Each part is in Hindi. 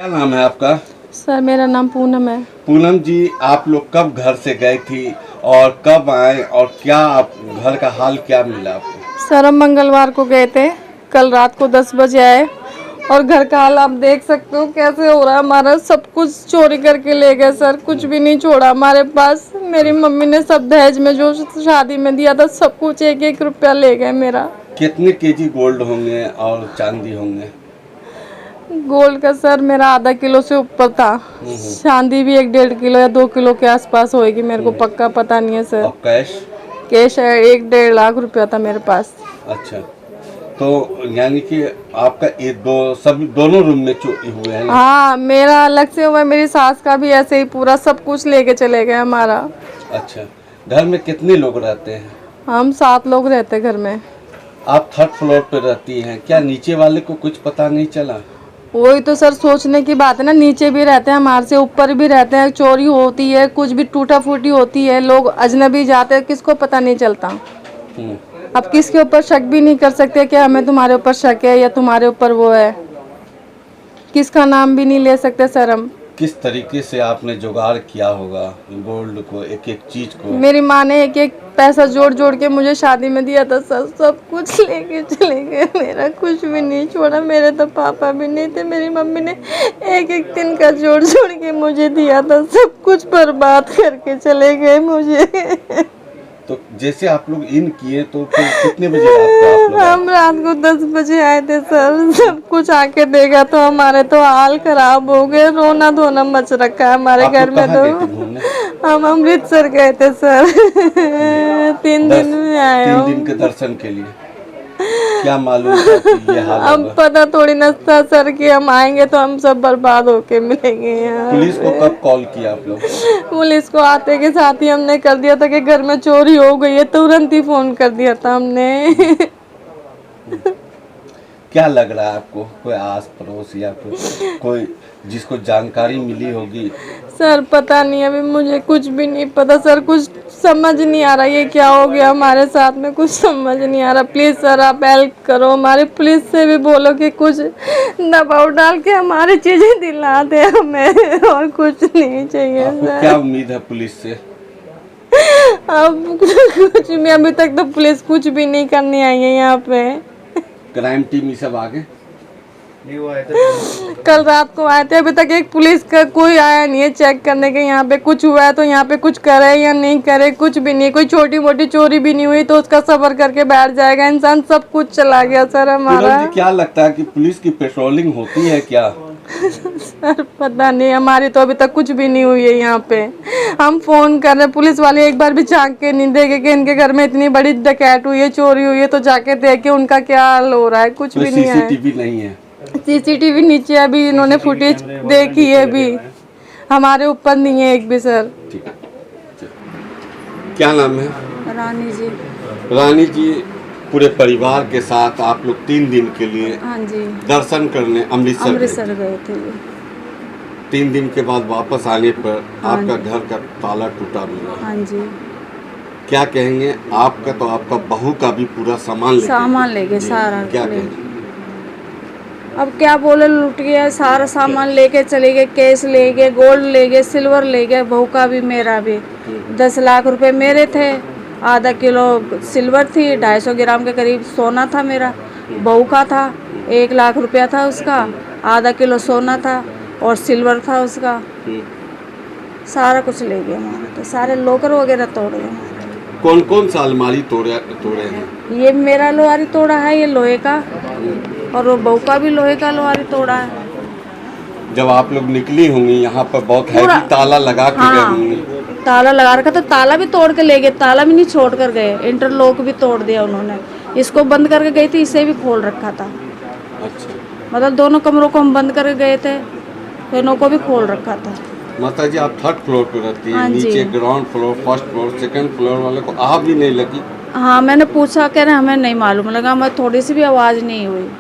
क्या नाम है आपका? सर मेरा नाम पूनम है। पूनम जी, आप लोग कब घर से गए थी और कब आए और क्या आप घर का हाल क्या मिला आपको? सर हम मंगलवार को गए थे, कल रात को 10 बजे आए और घर का हाल आप देख सकते हो कैसे हो रहा है। हमारा सब कुछ चोरी करके ले गए सर, कुछ भी नहीं छोड़ा हमारे पास। मेरी मम्मी ने सब दहेज में जो शादी में दिया था सब कुछ एक एक रुपया ले गए मेरा। कितने केजी गोल्ड होंगे और चांदी होंगे? गोल्ड का सर मेरा आधा किलो से ऊपर था, चांदी भी 1-1.5 किलो या 2 किलो के आसपास होएगी, मेरे को पक्का पता नहीं है सर। और कैश? कैश है 1-1.5 लाख रुपया था मेरे पास। अच्छा, तो यानी कि आपका ये सब दोनों रूम में चोरी हुए हैं ना? हाँ मेरा अलग से हुआ, मेरी सास का भी ऐसे ही पूरा सब कुछ लेके चले गए हमारा। अच्छा, घर में कितने लोग रहते हैं? हम 7 लोग रहते घर में। आप थर्ड फ्लोर पे रहती हैं, क्या नीचे वाले को कुछ पता नहीं चला? वही तो सर सोचने की बात है ना, नीचे भी रहते हैं हमारे से, ऊपर भी रहते हैं, चोरी होती है, कुछ भी टूटा फूटी होती है, लोग अजनबी जाते हैं, किसको पता नहीं चलता। अब किसके ऊपर शक भी नहीं कर सकते कि हमें तुम्हारे ऊपर शक है या तुम्हारे ऊपर वो है, किसका नाम भी नहीं ले सकते सर हम। किस तरीके से आपने जुगाड़ किया होगा गोल्ड को, एक एक चीज को? मेरी माँ ने एक एक पैसा जोड़ जोड़ के मुझे शादी में दिया था सर, सब कुछ लेके चले गए, मेरा कुछ भी नहीं छोड़ा। मेरे तो पापा भी नहीं थे, मेरी मम्मी ने एक एक दिन का जोड़ जोड़ के मुझे दिया था, सब कुछ बर्बाद करके चले गए मुझे। तो जैसे आप लोग इन किए तो फिर कितने बजे रात को आप लोग आए? हम रात को 10 बजे आए थे सर, सब कुछ आके देखा तो हमारे तो हाल खराब हो गए, रोना धोना मच रखा है हमारे आप घर लोग में। कहाँ गए थे तो घूमने? हम अमृतसर गए थे सर। 3 दिन में आए 3 हो। दिन के दर्शन के लिए। क्या मालूम था कि ये हाल अब होगा? पता थोड़ी ना था सर कि हम आएंगे तो हम सब बर्बाद होके मिलेंगे यहाँ। पुलिस को कब कॉल किया आप लोग? पुलिस को आते के साथ ही हमने कर दिया था कि घर में चोरी हो गई है, तुरंत ही फोन कर दिया था हमने। क्या लग रहा है आपको, कोई आस पड़ोस या कोई जिसको जानकारी मिली होगी? सर पता नहीं, अभी मुझे कुछ भी नहीं पता सर, कुछ समझ नहीं आ रहा ये क्या हो गया हमारे साथ में, कुछ समझ नहीं आ रहा। प्लीज़ सर आप हेल्प करो, हमारे पुलिस से भी बोलो कि कुछ दबाव डाल के हमारी चीज़ें दिला दे हमें, और कुछ नहीं चाहिए आपको सर। क्या उम्मीद है पुलिस से? अब कुछ भी, अभी तक तो पुलिस कुछ भी नहीं करने आई है यहाँ पे। क्राइम टीम ये सब आगे? कल रात को आए थे, अभी तक एक पुलिस का कोई आया नहीं है चेक करने के यहाँ पे कुछ हुआ है तो यहाँ पे कुछ करे या नहीं करे, कुछ भी नहीं। कोई छोटी मोटी चोरी भी नहीं हुई तो उसका सबर करके बैठ जाएगा इंसान, सब कुछ चला गया सर हमारा। जी क्या लगता है कि पुलिस की पेट्रोलिंग होती है क्या? सर पता नहीं, हमारी तो अभी तक कुछ भी नहीं हुई है यहाँ पे। हम फोन कर रहे, पुलिस वाले एक बार भी झांक के नहीं देखे कि इनके घर में इतनी बड़ी डकैत हुई है, चोरी हुई है, तो जाके देखे उनका क्या हाल हो रहा है, कुछ भी नहीं है। सीसीटीवी नहीं है? सीसीटीवी नीचे अभी इन्होंने फुटेज देखी है, अभी हमारे ऊपर नहीं है एक भी सर। ठीक है। क्या नाम है? रानी जी। रानी जी, पूरे परिवार के साथ आप लोग 3 दिन के लिए हाँ जी दर्शन करने अमृतसर गए थे। 3 दिन के बाद वापस आने पर आपका घर का ताला टूटा मिला। हाँ जी। क्या कहेंगे? आपका तो आपका बहू का भी पूरा सामान ले गए सारा। क्या कहेंगे? अब क्या बोले, लूट गया सारा सामान लेके चले गए, केस ले गए, गोल्ड ले गए, सिल्वर ले गए, बहू का भी मेरा भी। 10 लाख रुपए मेरे थे, आधा किलो सिल्वर थी, 250 ग्राम के करीब सोना था मेरा, बहू का था 1 लाख रुपया था उसका, आधा किलो सोना था और सिल्वर था उसका, सारा कुछ ले गए हमारा। तो सारे लोकर वगैरह तोड़ गए हमारे। कौन कौन सा अलमारी तोड़े हैं? ये मेरा लोहारी तोड़ा है, ये लोहे का, और वो बहू का भी लोहे का लोहारी तोड़ा है। जब आप लोग निकली होंगी यहाँ पर बहुत हैवी ताला लगा के गए होंगे। ताला लगा रखा था, ताला भी तोड़ के ले गए, ताला भी नहीं छोड़ कर गए, इंटरलॉक भी तोड़ दिया उन्होंने। इसको बंद करके गई थी, इसे भी खोल रखा था। अच्छा, मतलब दोनों कमरों को हम बंद करके गए थे, दोनों को भी खोल रखा था। माता जी आप थर्ड फ्लोर पे रहती है, हाँ जी। नीचे ground floor, first floor, second floor वाले को आग भी नहीं लगी? हाँ मैंने पूछा, कह रहे हमें नहीं मालूम लगा, हमें थोड़ी सी भी आवाज़ नहीं हुई।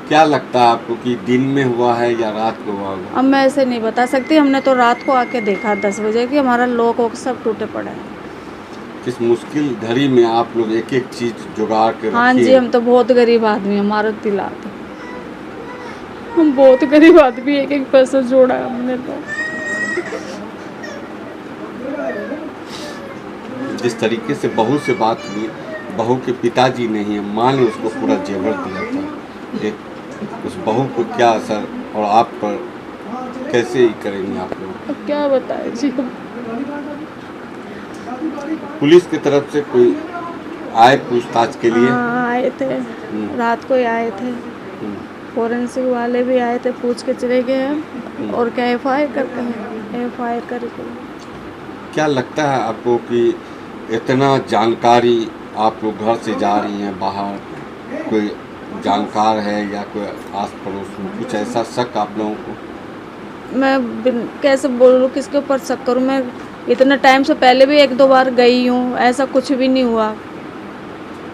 क्या लगता है आपको कि दिन में हुआ है या रात को हुआ होगा? अब मैं ऐसे नहीं बता सकती, हमने तो रात को आके देखा 10 बजे कि हमारा लॉक वॉक सब टूटे पड़े हैं। इस मुश्किल घड़ी में आप लोग एक एक चीज जुगाड़ के हाँ रखिए। जी, हम तो बहुत गरीब आदमी हैं, हमारा दिला दो। हम बहुत गरीब आदमी, एक एक पैसा जोड़ा है हमने तो। जिस तरीके से बहू से बात हुई, बहू के पिताजी ने ही माँ ने उसको पूरा जेवर दिया था, एक उस बहू को क्या असर और आप पर कैसे ही करेंगे आप लोग? अब क्या बताएं जी हम। पुलिस की तरफ से कोई आए पूछताछ के लिए? हाँ आए थे, रात को ही आए थे, फोरेंसिक वाले भी आए थे, पूछ के चले गए हम। और क्या एफआईआर करके हैं, एफआईआर करके। क्या लगता है आपको कि इतना जानकारी आप लोग घर से जा रही हैं बाहर, कोई जानकार है या कोई आस पड़ोस में कुछ ऐसा शक आप लोगों को? कैसे बोलूँ, किसके ऊपर शक करूँ मैं? इतना टाइम से पहले भी एक दो बार गई हूँ, ऐसा कुछ भी नहीं हुआ।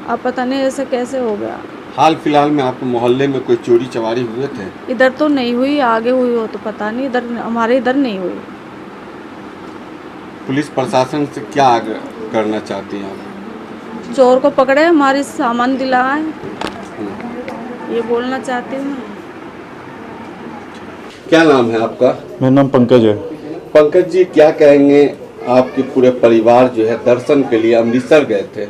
अब पता नहीं ऐसा कैसे हो गया। हाल फिलहाल में आपके मोहल्ले में कोई चोरी चवारी हुए थे? इधर तो नहीं हुई, आगे हुई हो तो पता नहीं, इधर हमारे इधर नहीं हुई। पुलिस प्रशासन से क्या आग्रह करना चाहती हैं आप? चोर को पकड़े, हमारी सामान दिलाएं, ये बोलना चाहती हूँ। क्या नाम है आपका? मेरा नाम पंकज है। पंकज जी, क्या कहेंगे, आपके पूरे परिवार जो है दर्शन के लिए अमृतसर गए थे?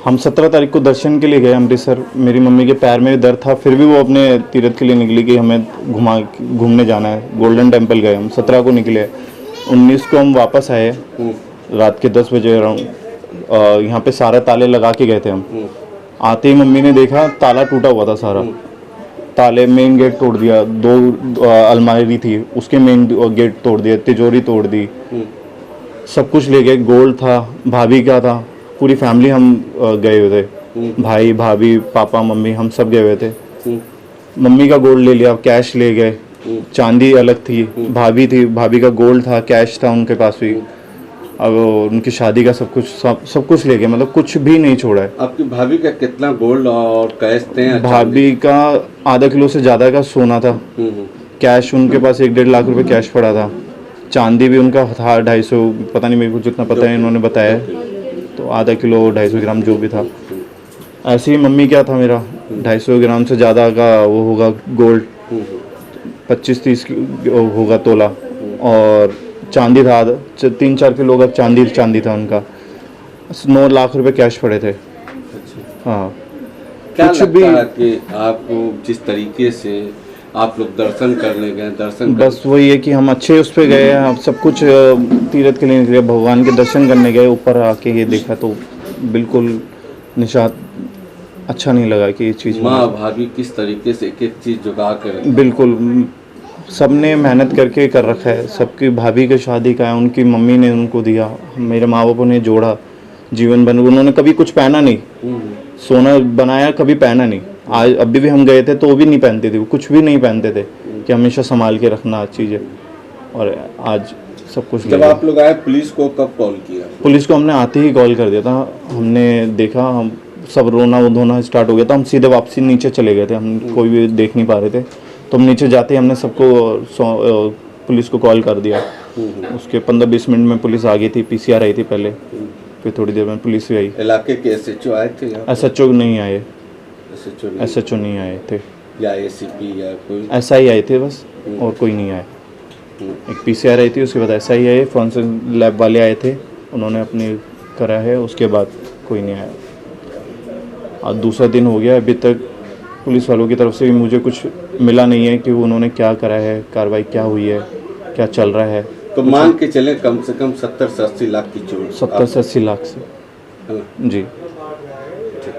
हम 17 तारीख को दर्शन के लिए गए अमृतसर। मेरी मम्मी के पैर में दर्द था, फिर भी वो अपने तीर्थ के लिए निकली कि हमें घूमने जाना है। गोल्डन टेम्पल गए हम, 17 को निकले, 19 को हम वापस आए रात के 10 बजे अराउंड। यहाँ पे सारे ताले लगा के गए थे हम। आते ही मम्मी ने देखा ताला टूटा हुआ था सारा। ताले, मेन गेट तोड़ दिया, 2 अलमारी थी उसके मेन गेट तोड़ दिया, तिजोरी तोड़ दी, सब कुछ ले गए। गोल्ड था, भाभी का था, पूरी फैमिली हम गए हुए थे, भाई भाभी पापा मम्मी हम सब गए हुए थे। मम्मी का गोल्ड ले लिया, कैश ले गए, चांदी अलग थी, भाभी थी, भाभी का गोल्ड था, कैश था उनके पास भी। अब उनकी शादी का सब कुछ ले गए, मतलब कुछ भी नहीं छोड़ा है। आपकी भाभी का कितना गोल्ड और कैश थे? भाभी का आधा किलो से ज़्यादा का सोना था। कैश उनके पास 1-1.5 लाख रुपए कैश पड़ा था। चांदी भी उनका था 250, पता नहीं, मेरे को जितना पता है इन्होंने बताया, तो आधा किलो 250 ग्राम जो भी था। ऐसे ही मम्मी क्या था, मेरा 250 ग्राम से ज़्यादा का वो होगा गोल्ड, 25-30 होगा तोला। और चांदी था 3-4 किलो का चांदी था उनका। 9 लाख रुपए कैश पड़े थे। हाँ, क्या कुछ लगता भी है कि आपको जिस तरीके से आप लोग दर्शन करने गए, बस वही है कि हम अच्छे उस पर गए, हम सब कुछ तीर्थ के लिए निकले, भगवान के दर्शन करने गए। ऊपर आके ये देखा तो बिल्कुल निशात अच्छा नहीं लगा कि ये चीज़। माँ भाभी किस तरीके से एक एक चीज़ जुगाड़ कर, बिल्कुल सबने मेहनत करके कर रखा है। सबकी भाभी की शादी का है, उनकी मम्मी ने उनको दिया, मेरे माँ बापों ने जोड़ा जीवन भर। उन्होंने कभी कुछ पहना नहीं, सोना बनाया, कभी पहना नहीं। आज अभी भी हम गए थे तो वो भी नहीं पहनते थे, वो कुछ भी नहीं पहनते थे कि हमेशा संभाल के रखना चीज़ें। और आज सब कुछ। जब आप लोग आए पुलिस को कब कॉल किया? पुलिस को हमने आते ही कॉल कर दिया था। हमने देखा, हम सब रोना धोना स्टार्ट हो गया था। हम सीधे वापसी नीचे चले गए थे, हम कोई भी देख नहीं पा रहे थे। तो हम नीचे जाते ही हमने सबको पुलिस को कॉल कर दिया। उसके 15-20 मिनट में पुलिस आ गई थी, पीसीआर आई थी पहले, फिर थोड़ी देर में पुलिस भी आई। इलाके के एसएचओ आए थे? एसएचओ नहीं आए, एसएचओ नहीं आए थे, या एसीपी या कोई एसआई आए थे बस, और कोई नहीं आए। एक पीसीआर आई थी, उसके बाद एसआई आए, फॉरेंसिक लैब वाले आए थे, उन्होंने अपनी करा है, उसके बाद कोई नहीं आया। आज दूसरा दिन हो गया, अभी तक पुलिस वालों की तरफ से भी मुझे कुछ मिला नहीं है कि उन्होंने क्या करा है, कार्रवाई क्या हुई है, क्या चल रहा है। तो मान के चले कम से कम 70 से 80 लाख की चोट। 70 से 80 लाख से हाँ। जी। ठीक।